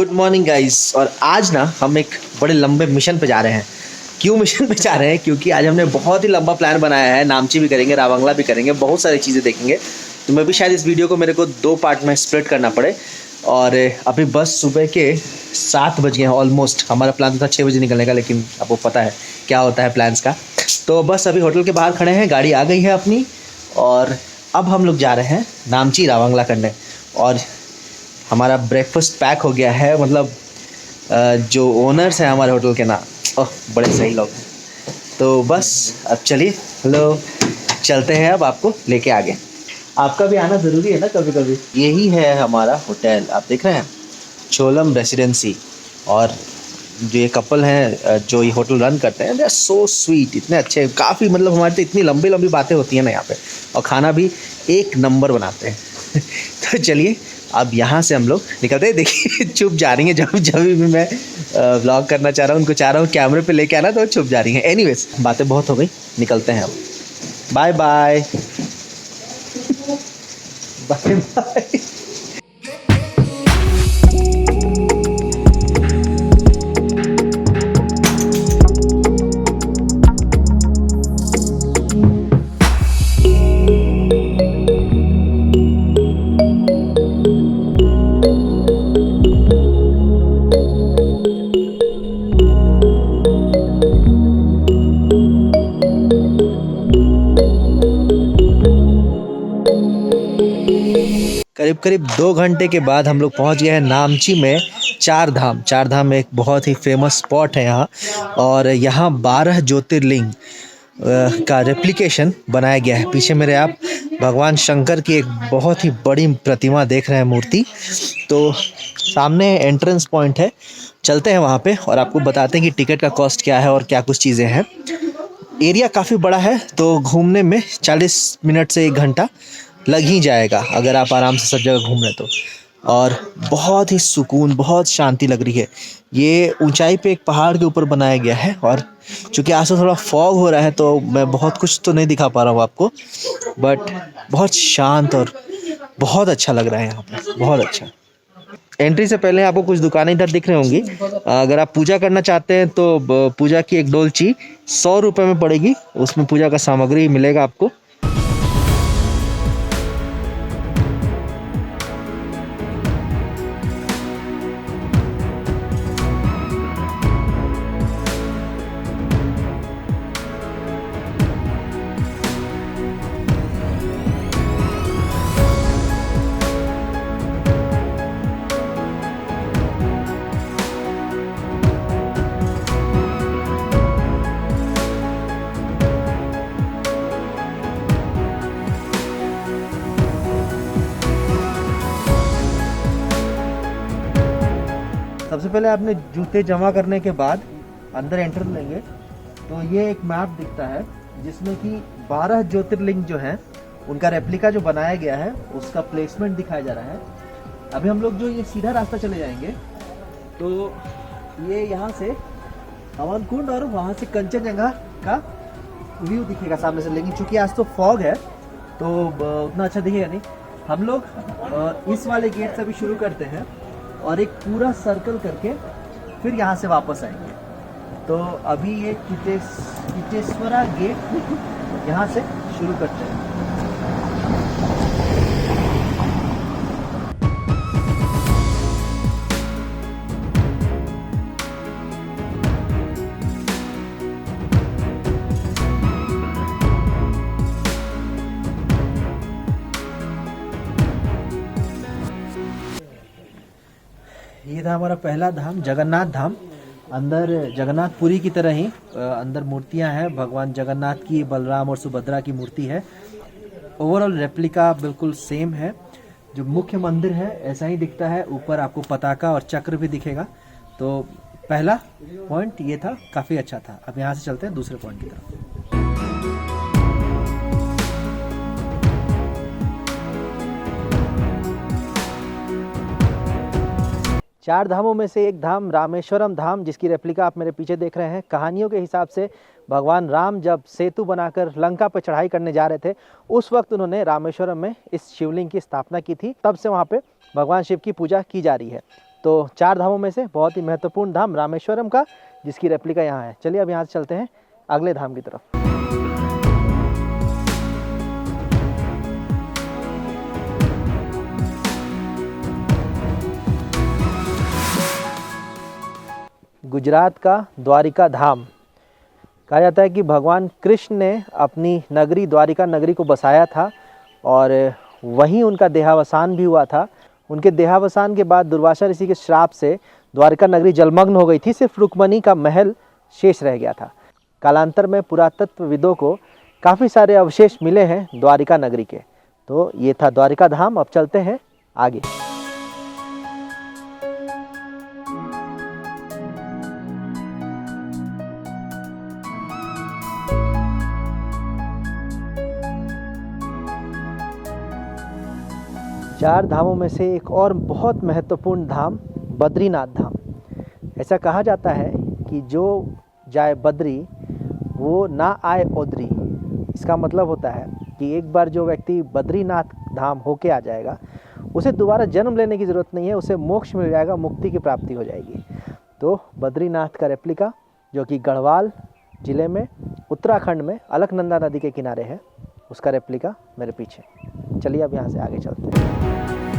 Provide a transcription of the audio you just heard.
Good morning guys. और आज ना हम एक बड़े लंबे मिशन पे जा रहे हैं। क्यों मिशन पे जा रहे हैं? क्योंकि आज हमने बहुत ही लंबा प्लान बनाया है। नामची भी करेंगे, रावंगला भी करेंगे, बहुत सारी चीज़ें देखेंगे। तो मैं भी शायद इस वीडियो को मेरे को 2 पार्ट में स्प्लिट करना पड़े। और अभी बस सुबह के 7 बज गए हैं ऑलमोस्ट। हमारा प्लान था 6 बजे निकलने का, लेकिन आपको पता है क्या होता है प्लान्स का। तो बस अभी होटल के बाहर खड़े हैं, गाड़ी आ गई है अपनी, और अब हम लोग जा रहे हैं नामची रावंगला करने। और हमारा ब्रेकफास्ट पैक हो गया है, मतलब जो ओनर्स हैं हमारे होटल के ना, ओह बड़े सही लोग हैं। तो बस अब चलिए, हेलो, चलते हैं अब आपको लेके आगे। आपका भी आना ज़रूरी है ना कभी कभी। यही है हमारा होटल, आप देख रहे हैं, चोलम रेसिडेंसी। और जो ये कपल हैं जो ये होटल रन करते हैं, दे आर सो स्वीट, इतने अच्छे, काफ़ी, मतलब हमारी तो इतनी लंबी लंबी बातें होती हैं ना यहाँ पे, और खाना भी एक नंबर बनाते हैं। तो चलिए अब यहाँ से हम लोग निकलते हैं। देखिए चुप जा रही हैं, जब भी मैं व्लॉग करना चाह रहा हूँ, उनको चाह रहा हूँ कैमरे पे लेके आना, तो चुप जा रही हैं। एनीवेज, बातें बहुत हो गई, निकलते हैं अब। Bye bye bye bye. करीब करीब 2 घंटे के बाद हम लोग पहुंच गए हैं नामची में। चार धाम एक बहुत ही फेमस स्पॉट है यहाँ, और यहाँ 12 ज्योतिर्लिंग का रेप्लिकेशन बनाया गया है। पीछे मेरे आप भगवान शंकर की एक बहुत ही बड़ी प्रतिमा देख रहे हैं, मूर्ति। तो सामने एंट्रेंस पॉइंट है, चलते हैं वहाँ पे और आपको बताते हैं कि टिकट का कॉस्ट क्या है और क्या कुछ चीज़ें हैं। एरिया काफ़ी बड़ा है, तो घूमने में 40 मिनट से 1 घंटा लग ही जाएगा अगर आप आराम से सब जगह घूम रहे तो। और बहुत ही सुकून, बहुत शांति लग रही है। ये ऊंचाई पे एक पहाड़ के ऊपर बनाया गया है, और चूँकि आज तो थोड़ा फॉग हो रहा है, तो मैं बहुत कुछ तो नहीं दिखा पा रहा हूँ आपको, बट बहुत शांत और बहुत अच्छा लग रहा है यहाँ पे, बहुत अच्छा। एंट्री से पहले आपको कुछ दुकानें इधर दिख रही होंगी। अगर आप पूजा करना चाहते हैं तो पूजा की एक डोलची 100 रुपये में पड़ेगी, उसमें पूजा का सामग्री मिलेगा आपको। सबसे पहले आपने जूते जमा करने के बाद अंदर एंटर लेंगे, तो ये एक मैप दिखता है जिसमें कि 12 ज्योतिर्लिंग जो हैं उनका रेप्लिका जो बनाया गया है, उसका प्लेसमेंट दिखाया जा रहा है। अभी हम लोग जो ये सीधा रास्ता चले जाएंगे, तो ये यहाँ से हवन कुंड और वहाँ से कंचनजंगा का व्यू दिखेगा सामने से। लेकिन चूंकि आज तो फॉग है, तो उतना अच्छा दिखेगा नहीं। हम लोग इस वाले गेट से भी शुरू करते हैं और एक पूरा सर्कल करके फिर यहाँ से वापस आएंगे। तो अभी ये किटेश्वरा गेट यहाँ से शुरू करते हैं। ये था हमारा पहला धाम, जगन्नाथ धाम। अंदर जगन्नाथपुरी की तरह ही अंदर मूर्तियां हैं भगवान जगन्नाथ की, बलराम और सुभद्रा की मूर्ति है। ओवरऑल रेप्लिका बिल्कुल सेम है। जो मुख्य मंदिर है ऐसा ही दिखता है, ऊपर आपको पताका और चक्र भी दिखेगा। तो पहला पॉइंट ये था, काफ़ी अच्छा था। अब यहाँ से चलते हैं दूसरे पॉइंट की तरफ। चार धामों में से एक धाम रामेश्वरम धाम, जिसकी रेप्लिका आप मेरे पीछे देख रहे हैं। कहानियों के हिसाब से भगवान राम जब सेतु बनाकर लंका पर चढ़ाई करने जा रहे थे, उस वक्त उन्होंने रामेश्वरम में इस शिवलिंग की स्थापना की थी। तब से वहाँ पे भगवान शिव की पूजा की जा रही है। तो 4 धामों में से बहुत ही महत्वपूर्ण धाम रामेश्वरम का, जिसकी रेप्लिका यहाँ है। चलिए अब यहाँ से चलते हैं अगले धाम की तरफ। गुजरात का द्वारिका धाम। कहा जाता है कि भगवान कृष्ण ने अपनी नगरी द्वारिका नगरी को बसाया था और वहीं उनका देहावसान भी हुआ था। उनके देहावसान के बाद दुर्वासा ऋषि के श्राप से द्वारिका नगरी जलमग्न हो गई थी, सिर्फ रुक्मणी का महल शेष रह गया था। कालांतर में पुरातत्वविदों को काफ़ी सारे अवशेष मिले हैं द्वारिका नगरी के। तो ये था द्वारिका धाम। अब चलते हैं आगे। चार धामों में से एक और बहुत महत्वपूर्ण धाम बद्रीनाथ धाम। ऐसा कहा जाता है कि जो जाए बद्री वो ना आए ओदरी। इसका मतलब होता है कि एक बार जो व्यक्ति बद्रीनाथ धाम होके आ जाएगा उसे दोबारा जन्म लेने की ज़रूरत नहीं है, उसे मोक्ष मिल जाएगा, मुक्ति की प्राप्ति हो जाएगी। तो बद्रीनाथ का रेप्लिका जो कि गढ़वाल ज़िले में उत्तराखंड में अलकनंदा नदी के किनारे है, उसका रेप्लिका मेरे पीछे। चलिए अब यहाँ से आगे चलते हैं।